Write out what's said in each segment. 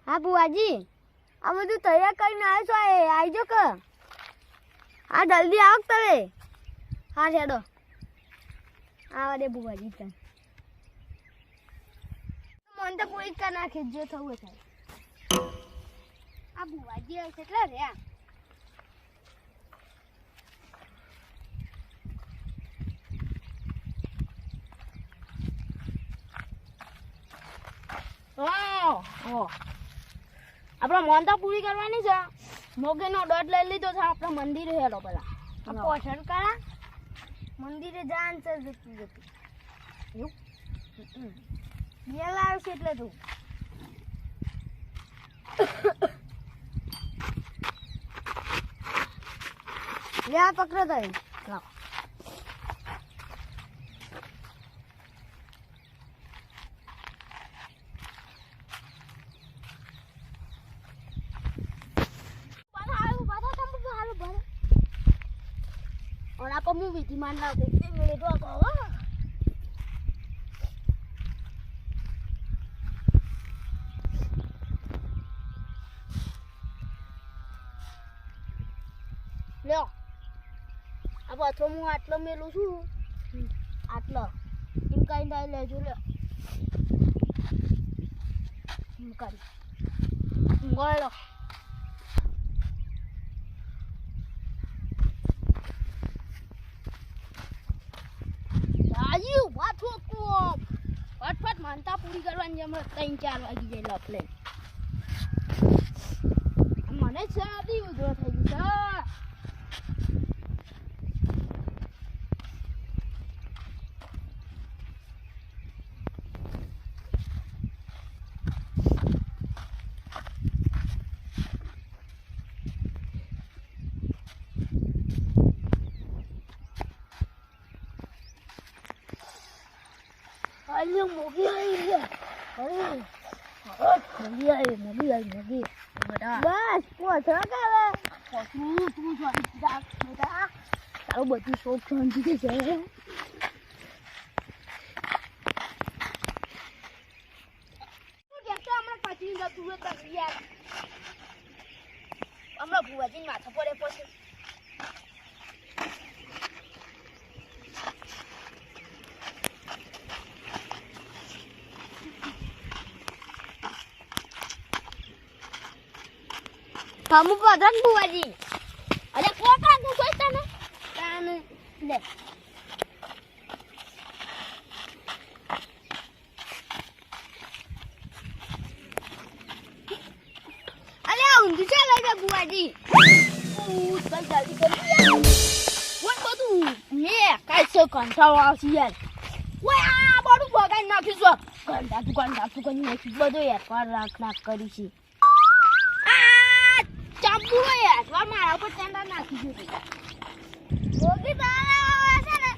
હા બુઆજી, આ બધું તૈયાર કરીને આવ્યો છો, આવજો કે. હા જલ્દી આવો તમે. હા છેડો આવા દે બુઆજી તને. મન તો પૂરી કરી નાખે જે થવું થાય. આ બુઆજી હશે એટલે રહ્યા. આપણે મોનતા પૂરી કરવાની છે. મોગેનો દોડ લઈ લીધો છે. આપણે મંદિરે હેલો પેલા પોષણ કરા મંદિરે જાન છે જતી એવું બેલ આવશે એટલે તું લે આ પકડો તારી લાવ. और आप मुंह विधि मान लाओ देखते मेरे दो को लो अब अथो मु आटलो मेलू छु आटलो इन काई दाई लेजो लो मुकाई गोळो आयु वाथो को फटफट मानता पूरी करवानी जेम 3-4 वागी જાય લપલે મને ચાદી ઉધરો થઈ ગઈ अरे मोगी आई है अरे मोगी आई बेटा बस पोछा करे तू जा बेटा तारो બધું શોખ શાંતિ છે તું કેતો હમણાં પાછી જતું હતા યાર હમણાં ભુવાજી માથા પડે પછી kamu padang buaji ada kuaka aku sana kan deh ale undu chala ada buaji jali kerja wan batu me kai so kantawa sian wah baru bagai nafi so ganda tu kan ni bado ya nak કરી છે ચાંપુડો યાર વા મારા ઉપર ટેંડા નાખી દીધું મોગી તારા છે ને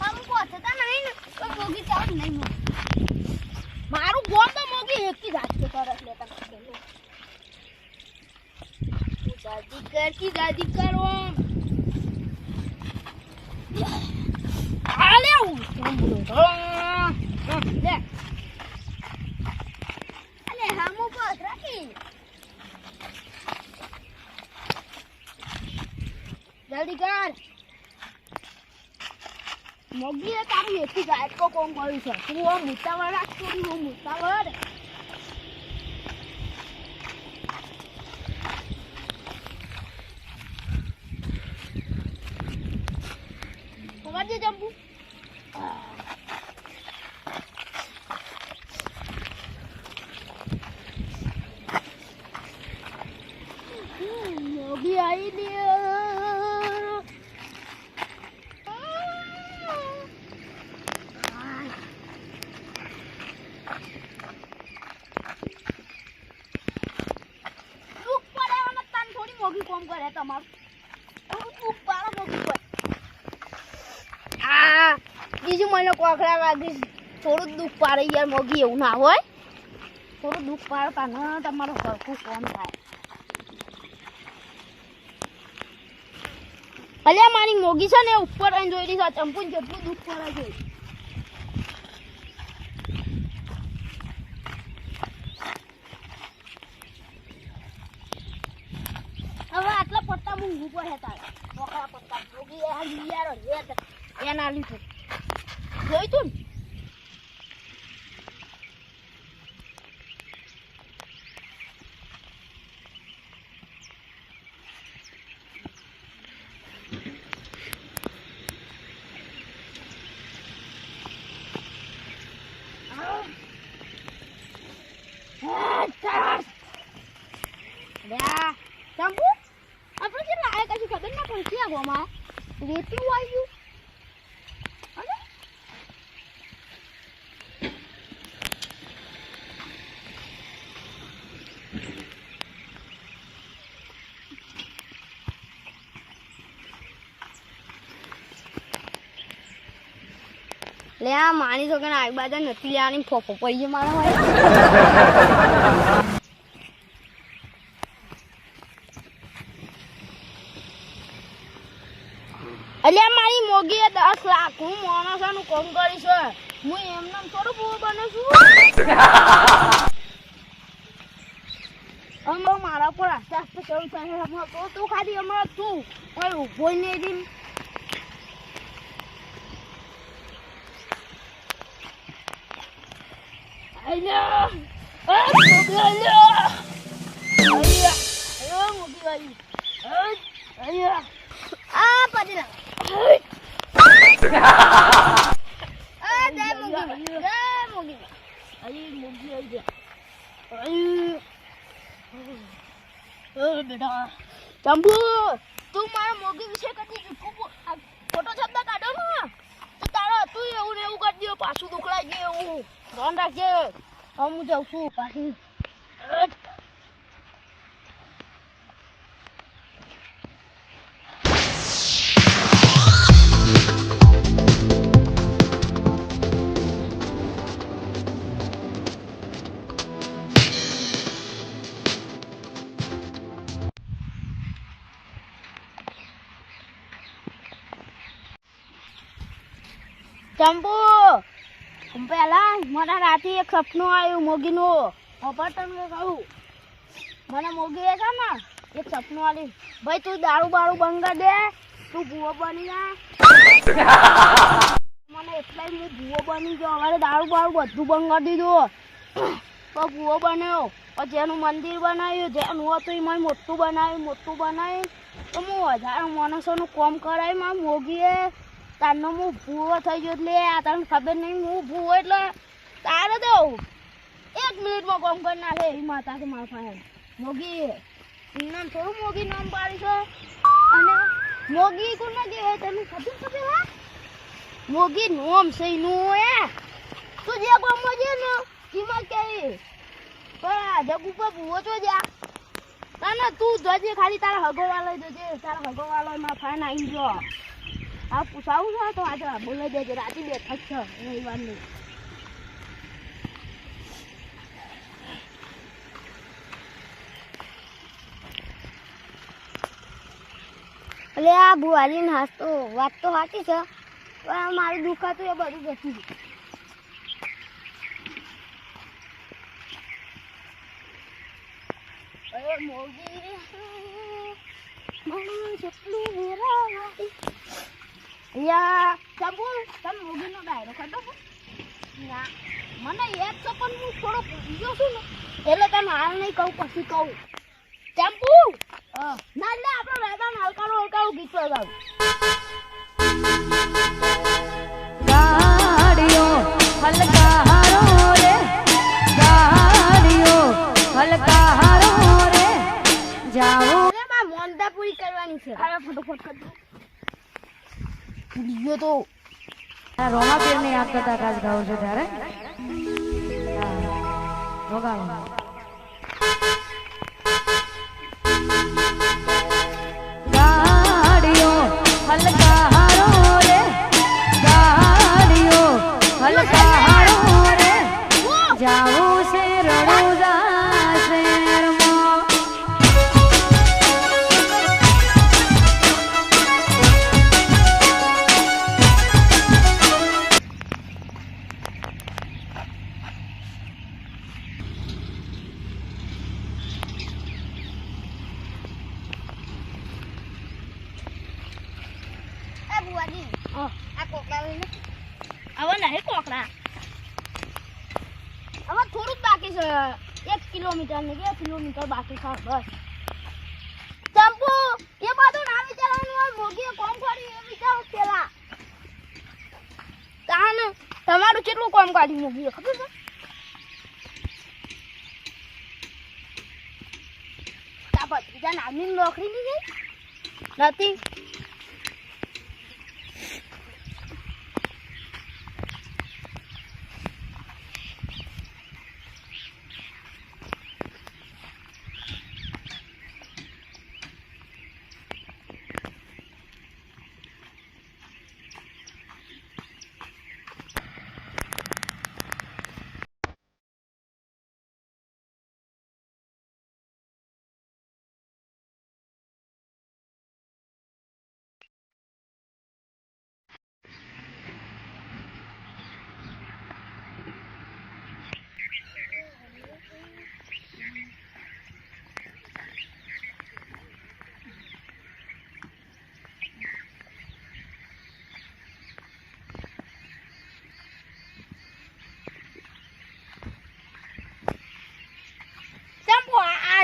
હમ પોછતા નહીં ને તો મોગી ચાવ નહીં મારું ગોમ તો મોગી એકથી રાજ કે તરફ લેતા દાદી કરો આલે હું ચાંપુડો લે અલે હમ ઉપર રાખી जल्दी कर मोगी है तारी एकी गाय को कोम करी છે તું આ મુતાવર રાખતી હું મુતાવર પકડજે જંબુ મોગી आई લે મોગી કોમ કરે તમાર તું પારો મોગી પર આ બીજું મને કોકડા વાગી થોડું દુખ પાડે યાર મોગી એવું ના હોય થોડું દુખ પાડે પાના તમારો હરખું કોમ થાય અલ્યા મારી મોગી છે ને ઉપર આઈને જોઈ રહી છે ચંપુન જેટલું દુખ પડે છે હું ઉપર હતા મોકળા પત્તા જોગી આ યાર એના લીધે જોઈ તું Campur? Apa sih lah? Ayah kasih kabar nak kunci aku mah. Gitu ayu. Ada? Lihat manis so kan air badan nanti lihat ni pop aja malah. અલ્યા મારી મોગીએ 10 લાખ હું માણસાનું કામ કરી છે હું એમને થોડું બહુ બને છું અમે મારા પર આસ્તે આસ્તે શરૂ થાય તો તું ખાલી હમણાં તું કોઈ ઉભો નહીં રહી અલ્યા મોગી વાળી અલ્યા આ પડી બેટા ચંપુ તું મારા મોગી વિશે કદી ફોટો શબ્દ કાઢો ને તો તારા તું એવું ને એવું કરી દો પાછું દુખડાઈ ગયું એવું ધ્યાન રાખજે હું જાઉં છું પાછી ચંપુ પેલા મને રાતે એક સપનું આવ્યું મોગીનું તમને કહું મને મોગી છે ને એક સપનું આવ્યું ભાઈ તું દારૂ બારૂ બંગા દે તું ભૂવો બની જા મને એટલે હું ભૂવો બની ગયો હવે દારૂ બારૂ બધું બંગા દીધું તો ભૂવો બન્યો પછી એનું મંદિર બનાવ્યું જેનું હતું એમાં મોટું બનાવ્યું તો હું 1000 માણસોનું કામ કરાવી મારા મોગીએ તારનો હું ભૂવો થઈ ગયો એટલે આ તને ખબર નહીં હું ભૂવો એટલે તારે તો 1 મિનિટમાં કામ કરી નાખે એવી માતા છે મારા પાસે મોગી નામ થોડું મોગી નામ પાડી છે અને મોગી કોને કહેવાય તને ખબર હા મોગી નોમ છે એનું એ તું જે ગામમાં છે ને એમાં કેવી પણ આ જગ ઉપર ભૂવો તો જા તને તું જોજે ખાલી તારા હગોવાલો જોજે તારા હગોવાલો એમાં ફાઈન આવી જો આ પૂછાવું છે તો આજે બોલાઈ દેજે રાતે બેઠા છે રવિવારની એટલે આ બુવારીને હાસતો વાત તો સાચી છે પણ મારું દુખાતું એ બધું જતું અરે મોગી મને જેટલું હેરાવાડી યા ચંપુ તમે મોગીનો ડાયરો ખાધો છો ના મને યાદ છે પણ હું થોડો ભૂલી ગયો છું ને એટલે તને હાલ નહીં કહું પછી કહું ચંપુ ના લે આપણે રાધાને હલકારું ગીત ગાવું ગાડીઓ હલકારો રે ગાડીઓ હલકારો રે જાઓ રે બા મોનતા પૂરી કરવાની છે આ ફટાફટ કર દો ભૂલી ગયો તો રોમાપીર ને યાદ કરતા કાજ ગાવ છો ત્યારે રોગાવો ગાડીઓ હલકારો રે ગાડીઓ હલકારો રે જાઓ છે રણુજા શહેરમાં આપણા હવે થોડુંક બાકી છે 1 કિલોમીટર ને 2 કિલોમીટર બાકી છે બસ ચંપુ એ બધું ના વિચારવાનું હોય મોગીએ કોમ કરી એ વિચારો પેલા તાન તમારું કેટલું કામ કાઢી મોગીએ ખબર છે તા ભત્રીજા નામની નોકરી નહીં ગઈ નથી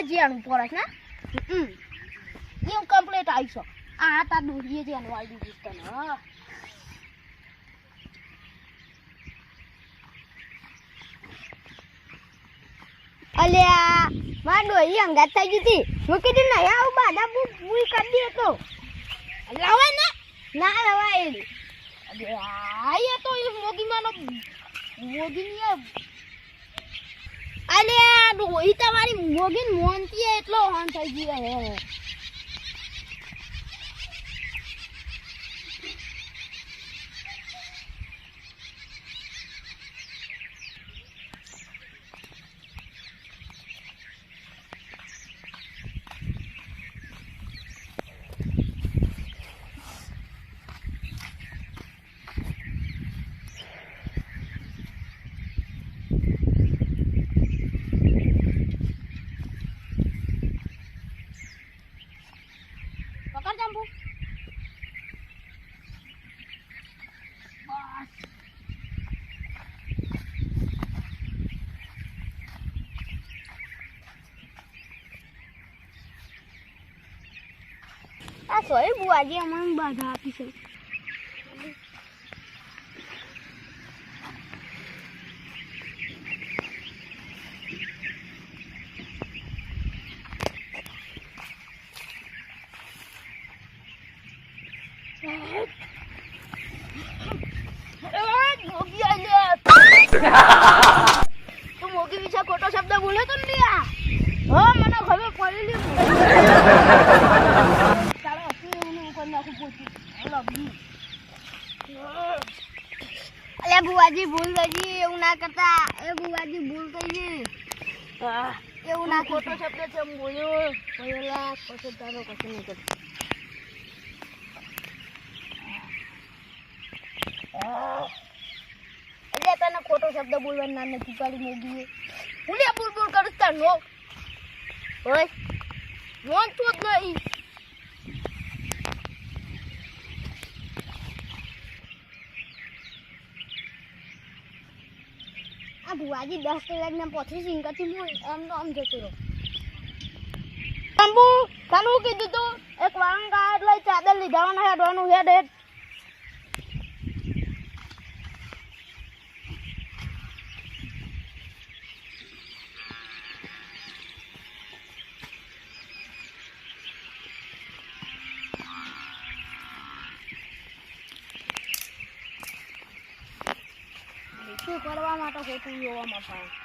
જીયાનું પરસ ને હું કમ્પ્લીટ આવી છો આ તા દોરીએ છે એનું આવી દીધું તને અલ્યા માર ડોરી અંગાત થઈ ગઈ હતી હું કીધું ને આવું બાદા પૂરી કરી દે તો લવાય ને ના લવાય એ તો એ મોગીમાંનો મોગી અલ્યા ડોહી તમારી મોગીન મોનતી એટલો હોન થઈ ગયો હે આ સોય બુઆજી અમને બાધા આપી છે તું મોગી વિશે ખોટો શબ્દ બોલ્યો તો ને હા મને ખબર પડેલી અલે બુઆજી ભૂલ થઈ ગઈ એવું ના કરતા એ બુઆજી ભૂલ થઈ ગઈ એવું ના ખોટો શબ્દ છે બોલ્યો બોલેલા પછી તારો કશું નહીં કરતો એટલે તને ખોટો શબ્દ બોલવાનું નામ નથી પાડી મોગીએ ભૂલ્યા બોલ બોલ કરું તાર નો હોય મોન તો જ નહીં આ બુઆજી 10 કલાકના પોથરી સિંગથી હું આમ જતો રહ્યો તંબુ તને કીધું તું એક વાળંગ કા એટલે ચાદર લીધાવાના હેડવાનું હેડ શું કરવા માટે ખોટું જોવા માટે